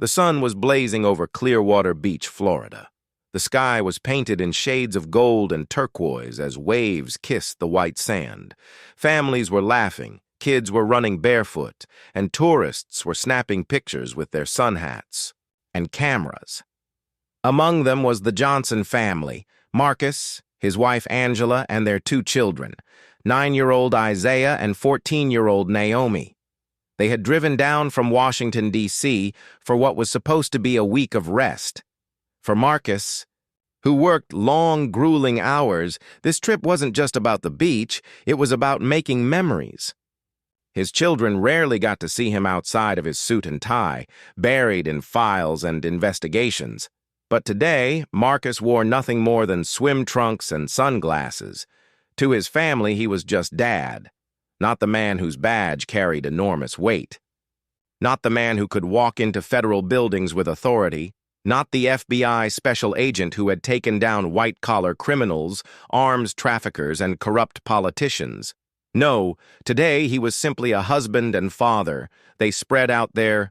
The sun was blazing over Clearwater Beach, Florida. The sky was painted in shades of gold and turquoise as waves kissed the white sand. Families were laughing, kids were running barefoot, and tourists were snapping pictures with their sun hats and cameras. Among them was the Johnson family, Marcus, his wife Angela, and their two children, 9-year-old Isaiah and 14-year-old Naomi. They had driven down from Washington, D.C. for what was supposed to be a week of rest. For Marcus, who worked long, grueling hours, this trip wasn't just about the beach, it was about making memories. His children rarely got to see him outside of his suit and tie, buried in files and investigations. But today, Marcus wore nothing more than swim trunks and sunglasses. To his family, he was just Dad, not the man whose badge carried enormous weight, not the man who could walk into federal buildings with authority, not the FBI special agent who had taken down white-collar criminals, arms traffickers, and corrupt politicians. No, today he was simply a husband and father. They spread out their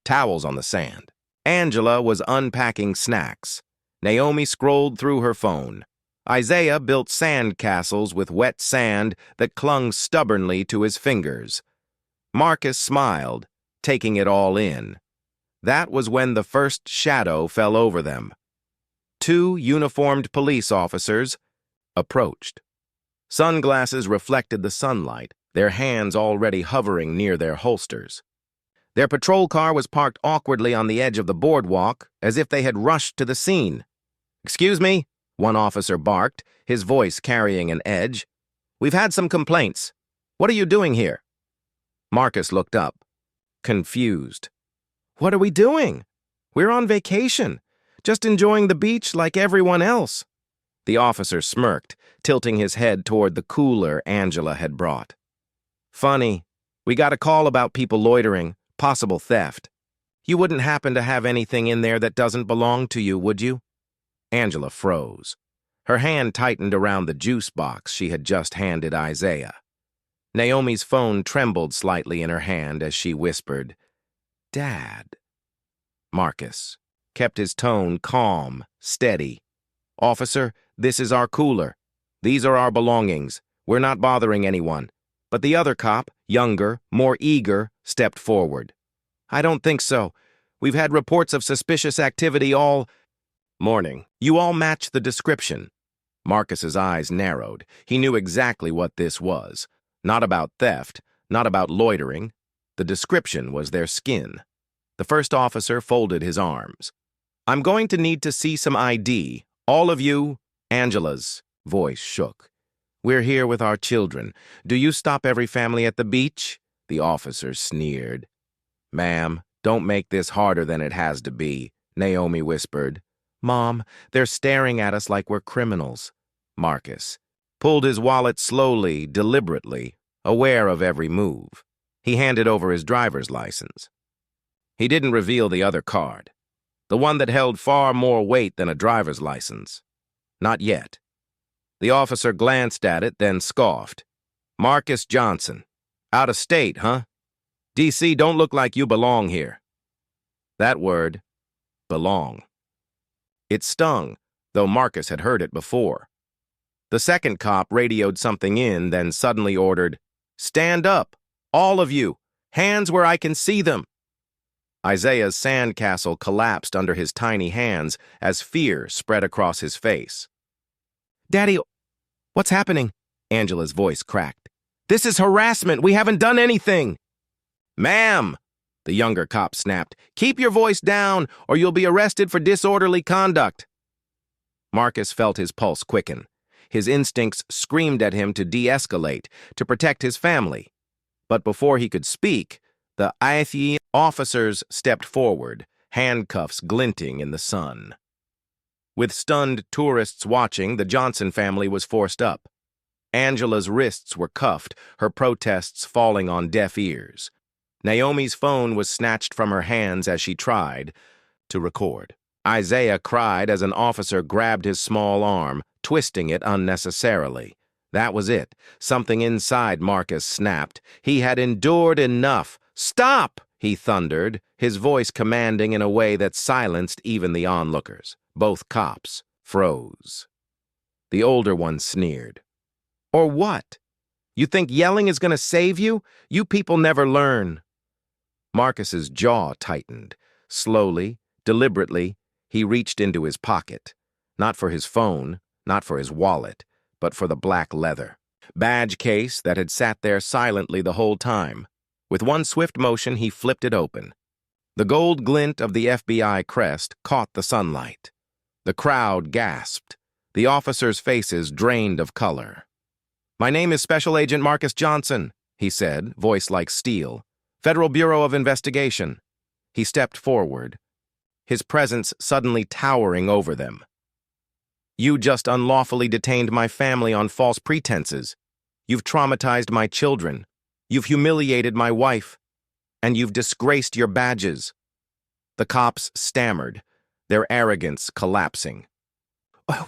towels on the sand. Angela was unpacking snacks. Naomi scrolled through her phone. Isaiah built sand castles with wet sand that clung stubbornly to his fingers. Marcus smiled, taking it all in. That was when the first shadow fell over them. Two uniformed police officers approached. Sunglasses reflected the sunlight, their hands already hovering near their holsters. Their patrol car was parked awkwardly on the edge of the boardwalk, as if they had rushed to the scene. "Excuse me," one officer barked, his voice carrying an edge. "We've had some complaints. What are you doing here?" Marcus looked up, confused. "What are we doing? We're on vacation, just enjoying the beach like everyone else." The officer smirked, tilting his head toward the cooler Angela had brought. "Funny, we got a call about people loitering, possible theft. You wouldn't happen to have anything in there that doesn't belong to you, would you?" Angela froze. Her hand tightened around the juice box she had just handed Isaiah. Naomi's phone trembled slightly in her hand as she whispered, "Dad." Marcus kept his tone calm, steady. "Officer, this is our cooler. These are our belongings. We're not bothering anyone." But the other cop, younger, more eager, stepped forward. "I don't think so. We've had reports of suspicious activity all morning. You all match the description." Marcus's eyes narrowed. He knew exactly what this was. Not about theft, not about loitering. The description was their skin. The first officer folded his arms. "I'm going to need to see some ID. All of you." Angela's voice shook. "We're here with our children. Do you stop every family at the beach?" The officer sneered. "Ma'am, don't make this harder than it has to be," Naomi whispered. "Mom, they're staring at us like we're criminals." Marcus pulled his wallet slowly, deliberately, aware of every move. He handed over his driver's license. He didn't reveal the other card, the one that held far more weight than a driver's license. Not yet. The officer glanced at it, then scoffed. "Marcus Johnson. Out of state, huh? D.C. don't look like you belong here." That word, belong. It stung, though Marcus had heard it before. The second cop radioed something in, then suddenly ordered, "Stand up, all of you. Hands where I can see them." Isaiah's sandcastle collapsed under his tiny hands as fear spread across his face. "Daddy, what's happening?" Angela's voice cracked. "This is harassment. We haven't done anything." "Ma'am," the younger cop snapped, "keep your voice down or you'll be arrested for disorderly conduct." Marcus felt his pulse quicken. His instincts screamed at him to de-escalate, to protect his family. But before he could speak, the IFE officers stepped forward, handcuffs glinting in the sun. With stunned tourists watching, the Johnson family was forced up. Angela's wrists were cuffed, her protests falling on deaf ears. Naomi's phone was snatched from her hands as she tried to record. Isaiah cried as an officer grabbed his small arm, twisting it unnecessarily. That was it. Something inside Marcus snapped. He had endured enough. "Stop!" he thundered, his voice commanding in a way that silenced even the onlookers. Both cops froze. The older one sneered. Or what? You think yelling is going to save you? You people never learn. Marcus's jaw tightened. Slowly, deliberately, he reached into his pocket. Not for his phone, not for his wallet, but for the black leather badge case that had sat there silently the whole time. With one swift motion, he flipped it open. The gold glint of the FBI crest caught the sunlight. The crowd gasped. The officers' faces drained of color. "My name is Special Agent Marcus Johnson," he said, voice like steel. "Federal Bureau of Investigation." He stepped forward, his presence suddenly towering over them. "You just unlawfully detained my family on false pretenses. You've traumatized my children. You've humiliated my wife. And you've disgraced your badges." The cops stammered, their arrogance collapsing.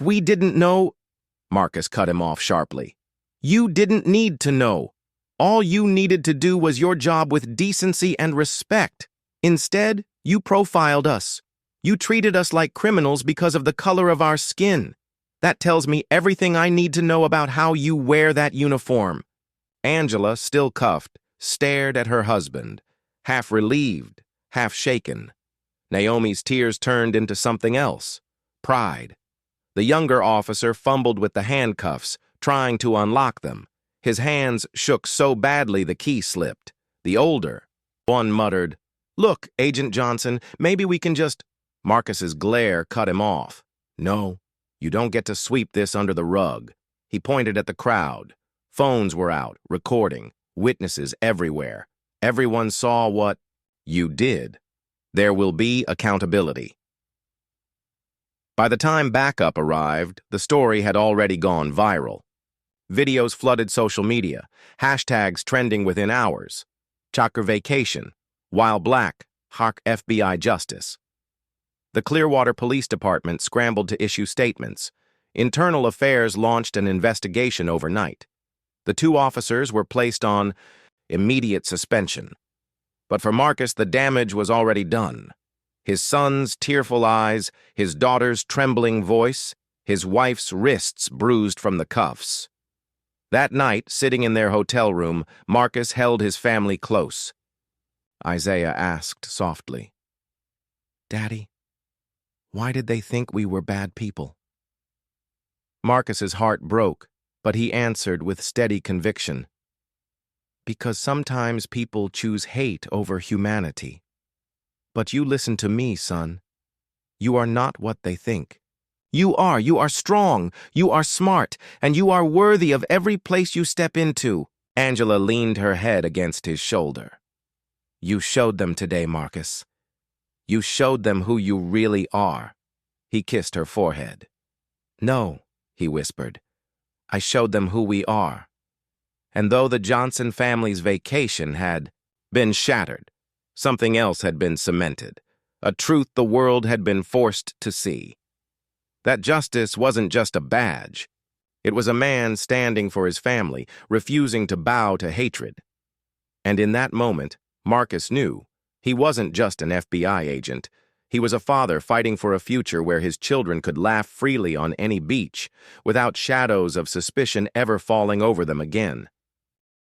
"We didn't know—" Marcus cut him off sharply. "You didn't need to know. All you needed to do was your job with decency and respect. Instead, you profiled us. You treated us like criminals because of the color of our skin. That tells me everything I need to know about how you wear that uniform." Angela, still cuffed, stared at her husband, half relieved, half shaken. Naomi's tears turned into something else, pride. The younger officer fumbled with the handcuffs, trying to unlock them. His hands shook so badly the key slipped. The older one muttered, "Look, Agent Johnson, maybe we can just—" Marcus's glare cut him off. "No, you don't get to sweep this under the rug." He pointed at the crowd. Phones were out, recording, witnesses everywhere. Everyone saw what you did. There will be accountability. By the time backup arrived, the story had already gone viral. Videos flooded social media, hashtags trending within hours. Chakra vacation, while black, hark FBI justice. The Clearwater Police Department scrambled to issue statements. Internal Affairs launched an investigation overnight. The two officers were placed on immediate suspension. But for Marcus, the damage was already done. His son's tearful eyes, his daughter's trembling voice, his wife's wrists bruised from the cuffs. That night, sitting in their hotel room, Marcus held his family close. Isaiah asked softly, "Daddy, why did they think we were bad people?" Marcus's heart broke, but he answered with steady conviction, "Because sometimes people choose hate over humanity. But you listen to me, son. You are not what they think. You are strong, you are smart, and you are worthy of every place you step into." Angela leaned her head against his shoulder. "You showed them today, Marcus. You showed them who you really are." He kissed her forehead. "No," he whispered. "I showed them who we are." And though the Johnson family's vacation had been shattered, something else had been cemented, a truth the world had been forced to see. That justice wasn't just a badge. It was a man standing for his family, refusing to bow to hatred. And in that moment, Marcus knew he wasn't just an FBI agent. He was a father fighting for a future where his children could laugh freely on any beach, without shadows of suspicion ever falling over them again.